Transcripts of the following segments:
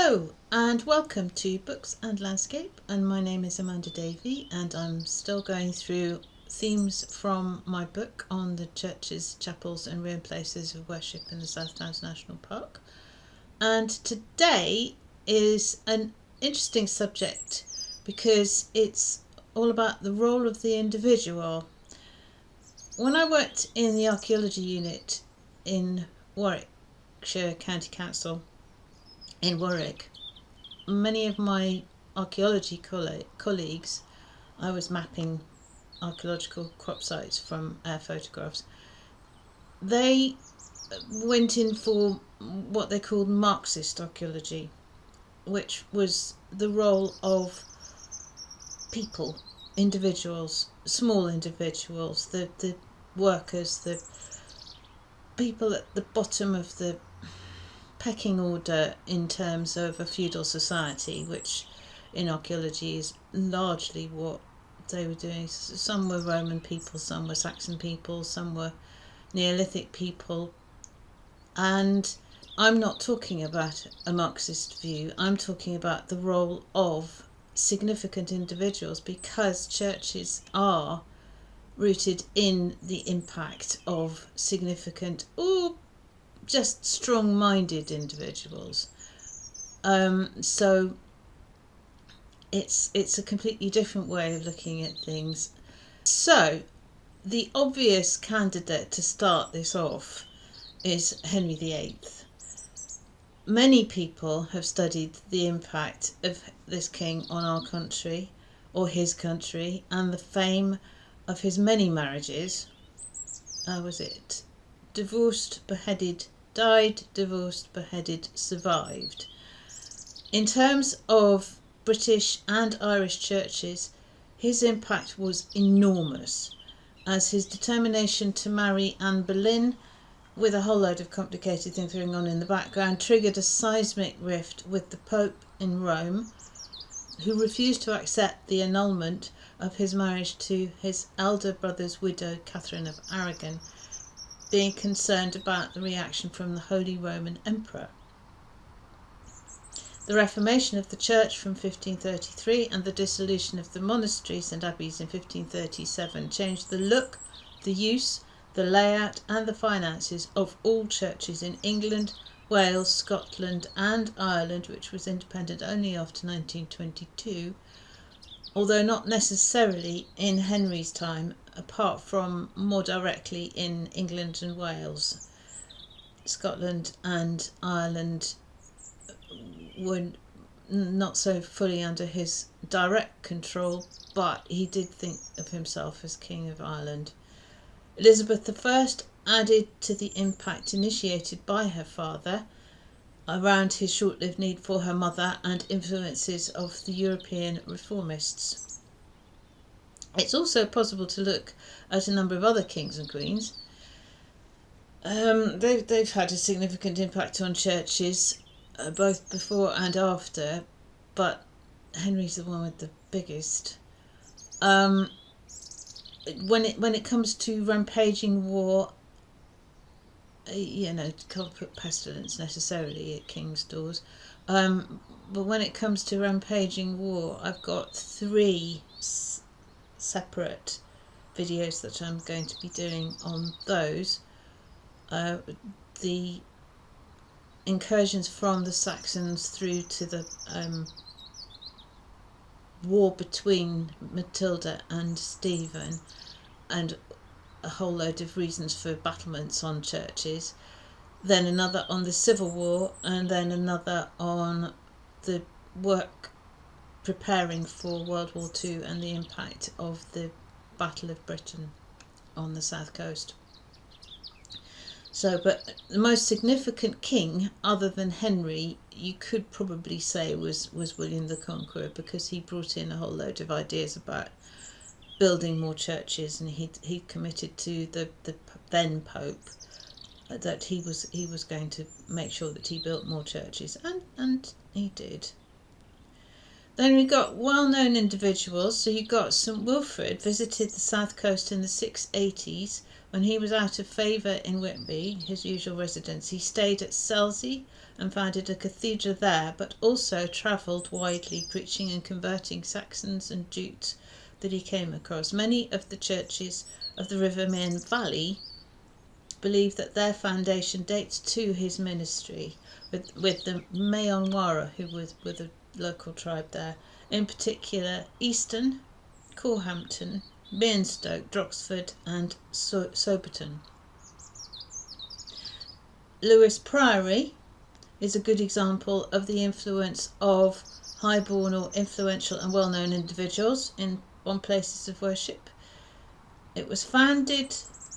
Hello and welcome to Books and Landscape, and my name is Amanda Davey, and I'm still going through themes from my book on the churches, chapels and ruined places of worship in the South Downs National Park. And today is an interesting subject because it's all about the role of the individual. When I worked in the archaeology unit in Warwickshire County Council in Warwick, many of my archaeology colleagues, I was mapping archaeological crop sites from air photographs, they went in for what they called Marxist archaeology, which was the role of people, individuals, small individuals, the workers, the people at the bottom of the pecking order in terms of a feudal society, which in archaeology is largely what they were doing. Some were Roman people, some were Saxon people, some were Neolithic people. And I'm not talking about a Marxist view, I'm talking about the role of significant individuals, because churches are rooted in the impact of significant or just strong-minded individuals. So it's a completely different way of looking at things. So the obvious candidate to start this off is Henry VIII. Many people have studied the impact of this king on our country, or his country, and the fame of his many marriages. Divorced, beheaded, died, divorced, beheaded, survived. In terms of British and Irish churches, his impact was enormous, as his determination to marry Anne Boleyn, with a whole load of complicated things going on in the background, triggered a seismic rift with the Pope in Rome, who refused to accept the annulment of his marriage to his elder brother's widow, Catherine of Aragon, being concerned about the reaction from the Holy Roman Emperor. The Reformation of the Church from 1533 and the dissolution of the monasteries and abbeys in 1537 changed the look, the use, the layout and the finances of all churches in England, Wales, Scotland and Ireland, which was independent only after 1922, although not necessarily in Henry's time, apart from more directly in England and Wales. Scotland and Ireland were not so fully under his direct control, but he did think of himself as King of Ireland. Elizabeth I added to the impact initiated by her father around his short-lived need for her mother and influences of the European reformists. It's also possible to look at a number of other kings and queens. They've had a significant impact on churches, both before and after, but Henry's the one with the biggest. When it comes to rampaging war, can't put pestilence necessarily at king's doors, but when it comes to rampaging war, I've got three separate videos that I'm going to be doing on those. The incursions from the Saxons through to the war between Matilda and Stephen, and a whole load of reasons for battlements on churches, then another on the Civil War, and then another on the work preparing for World War II and the impact of the Battle of Britain on the south coast. So, but the most significant king, other than Henry, you could probably say was William the Conqueror, because he brought in a whole load of ideas about building more churches, and he committed to the then Pope that he was going to make sure that he built more churches, and he did. Then we got well-known individuals. So you got St Wilfrid visited the south coast in the 680s When he was out of favour in Whitby, his usual residence, he stayed at Selsey and founded a cathedral there, but also travelled widely, preaching and converting Saxons and Jutes that he came across. Many of the churches of the River Main Valley believe that their foundation dates to his ministry with the Mayonwara, who were the local tribe there. In particular, Easton, Corhampton, Beanstoke, Droxford and Soberton. Lewes Priory is a good example of the influence of highborn or influential and well-known individuals on places of worship. It was founded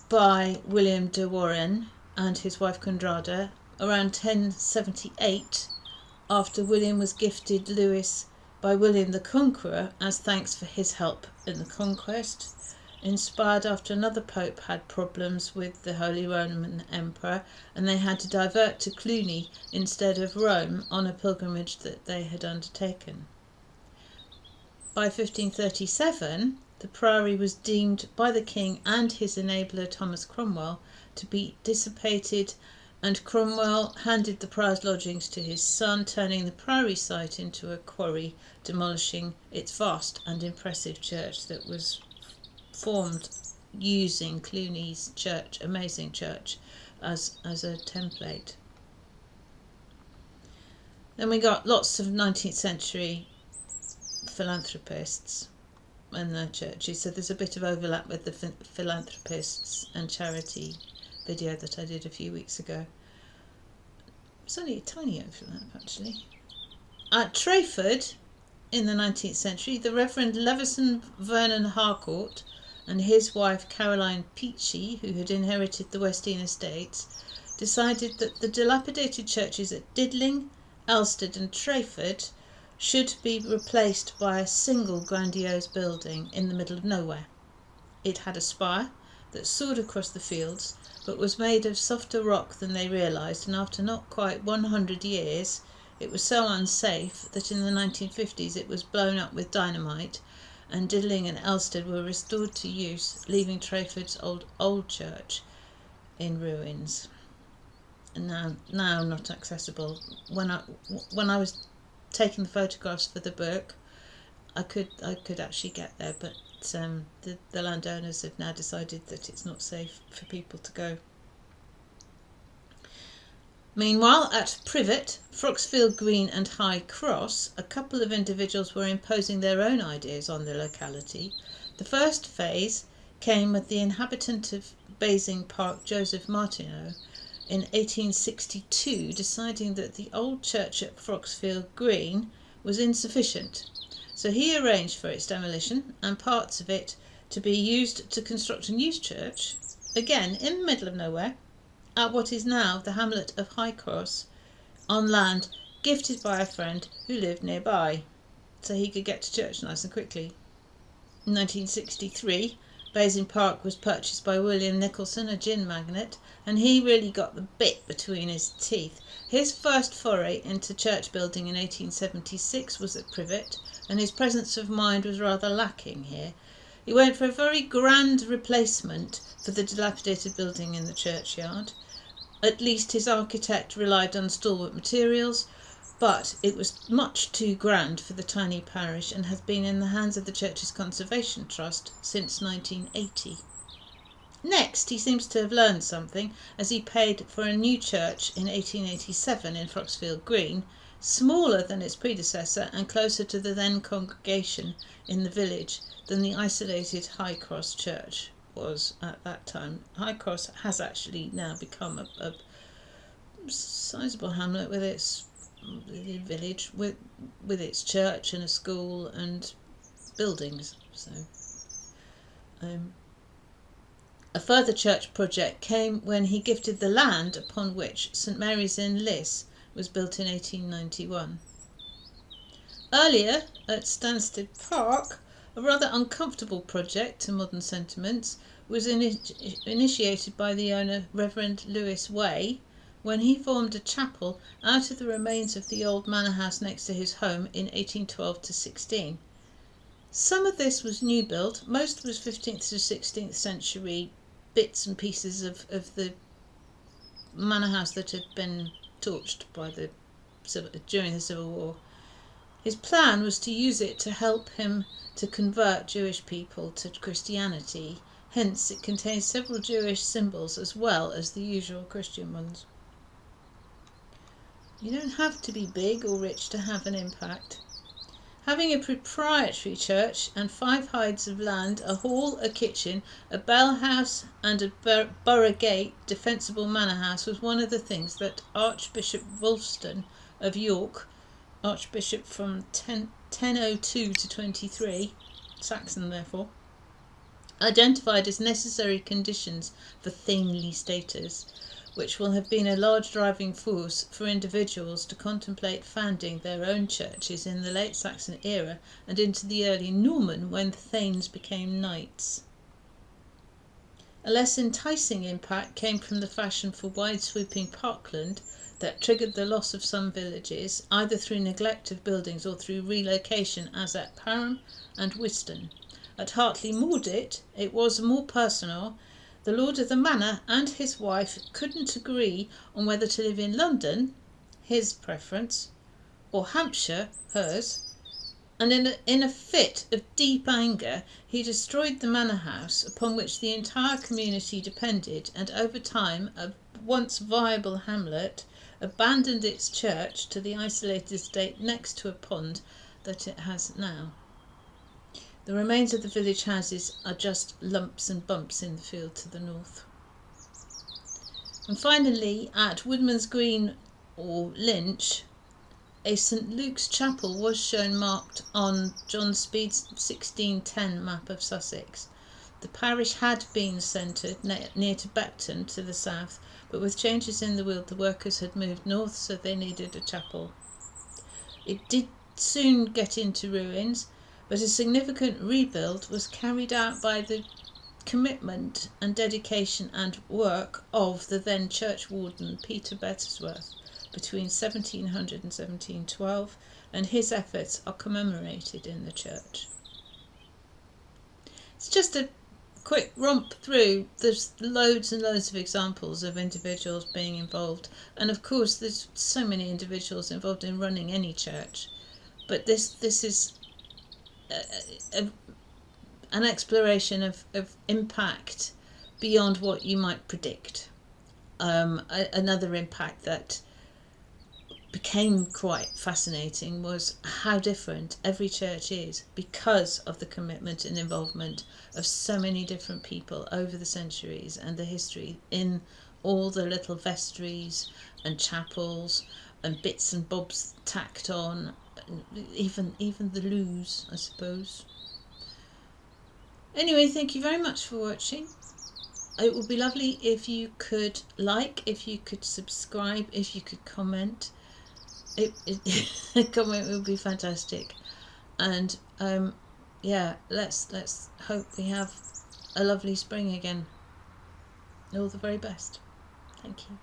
by William de Warenne and his wife Condrada around 1078, after William was gifted Lewes by William the Conqueror as thanks for his help in the conquest. Inspired after another pope had problems with the Holy Roman Emperor, and they had to divert to Cluny instead of Rome on a pilgrimage that they had undertaken. By 1537, the priory was deemed by the king and his enabler Thomas Cromwell to be dissipated, and Cromwell handed the prior's lodgings to his son, turning the priory site into a quarry, demolishing its vast and impressive church that was formed using Cluny's church, amazing church, as a template. Then we got lots of 19th century philanthropists and their churches, so there's a bit of overlap with the philanthropists and charity video that I did a few weeks ago. It's only a tiny overlap actually. At Treyford in the 19th century, the Reverend Leveson Vernon Harcourt and his wife Caroline Peachy, who had inherited the Westdean estates, decided that the dilapidated churches at Didling, Elsted and Treyford should be replaced by a single grandiose building in the middle of nowhere. It had a spire that soared across the fields, but was made of softer rock than they realised, and after not quite 100 years it was so unsafe that in the 1950s it was blown up with dynamite, and Didling and Elsted were restored to use, leaving Treyford's old church in ruins, and now not accessible. When I was taking the photographs for the book, I could actually get there, but the landowners have now decided that it's not safe for people to go. Meanwhile, at Privet, Froxfield Green and High Cross, a couple of individuals were imposing their own ideas on the locality. The first phase came with the inhabitant of Basing Park, Joseph Martineau, in 1862, deciding that the old church at Froxfield Green was insufficient. So he arranged for its demolition and parts of it to be used to construct a new church, again in the middle of nowhere, at what is now the hamlet of High Cross, on land gifted by a friend who lived nearby, so he could get to church nice and quickly. In 1963, Basing Park was purchased by William Nicholson, a gin magnate, and he really got the bit between his teeth. His first foray into church building in 1876 was at Privet, and his presence of mind was rather lacking here. He went for a very grand replacement for the dilapidated building in the churchyard. At least his architect relied on stalwart materials, but it was much too grand for the tiny parish and has been in the hands of the church's Conservation Trust since 1980. Next, he seems to have learned something, as he paid for a new church in 1887 in Froxfield Green, smaller than its predecessor and closer to the then congregation in the village than the isolated High Cross church was at that time. High Cross has actually now become a sizable hamlet with its village, with its church and a school and buildings. So a further church project came when he gifted the land upon which St Mary's in Liss was built in 1891. Earlier, at Stansted Park, a rather uncomfortable project to modern sentiments was initiated by the owner, Reverend Lewis Way, when he formed a chapel out of the remains of the old manor house next to his home in 1812-16. Some of this was new built, most was 15th to 16th century bits and pieces of the manor house that had been torched by during the Civil War. His plan was to use it to help him to convert Jewish people to Christianity. Hence, it contains several Jewish symbols as well as the usual Christian ones. You don't have to be big or rich to have an impact. Having a proprietary church and 5 hides of land, a hall, a kitchen, a bell house and a borough gate defensible manor house was one of the things that Archbishop Wulfstan of York, Archbishop from 1002 to 23, Saxon therefore, identified as necessary conditions for thanelie status, which will have been a large driving force for individuals to contemplate founding their own churches in the late Saxon era and into the early Norman, when the thanes became knights. A less enticing impact came from the fashion for wide-sweeping parkland that triggered the loss of some villages, either through neglect of buildings or through relocation, as at Parham and Wiston. At Hartley Mordit, it was more personal. The lord of the manor and his wife couldn't agree on whether to live in London, his preference, or Hampshire, hers, and in a fit of deep anger he destroyed the manor house upon which the entire community depended, and over time a once viable hamlet abandoned its church to the isolated estate next to a pond that it has now. The remains of the village houses are just lumps and bumps in the field to the north. And finally, at Woodman's Green or Lynch, a St Luke's chapel was shown marked on John Speed's 1610 map of Sussex. The parish had been centred near to Bepton to the south, but with changes in the will the workers had moved north, so they needed a chapel. It did soon get into ruins, but a significant rebuild was carried out by the commitment and dedication and work of the then churchwarden Peter Bettersworth between 1700 and 1712, and his efforts are commemorated in the church. It's just a quick romp through. There's loads and loads of examples of individuals being involved, and of course there's so many individuals involved in running any church, but this is an exploration of impact beyond what you might predict. Another impact that became quite fascinating was how different every church is because of the commitment and involvement of so many different people over the centuries and the history in all the little vestries and chapels and bits and bobs tacked on, even the loos, I suppose. Anyway, thank you very much for watching. It would be lovely if you could like, if you could subscribe, if you could comment. A comment would be fantastic. And let's hope we have a lovely spring again. All the very best. Thank you.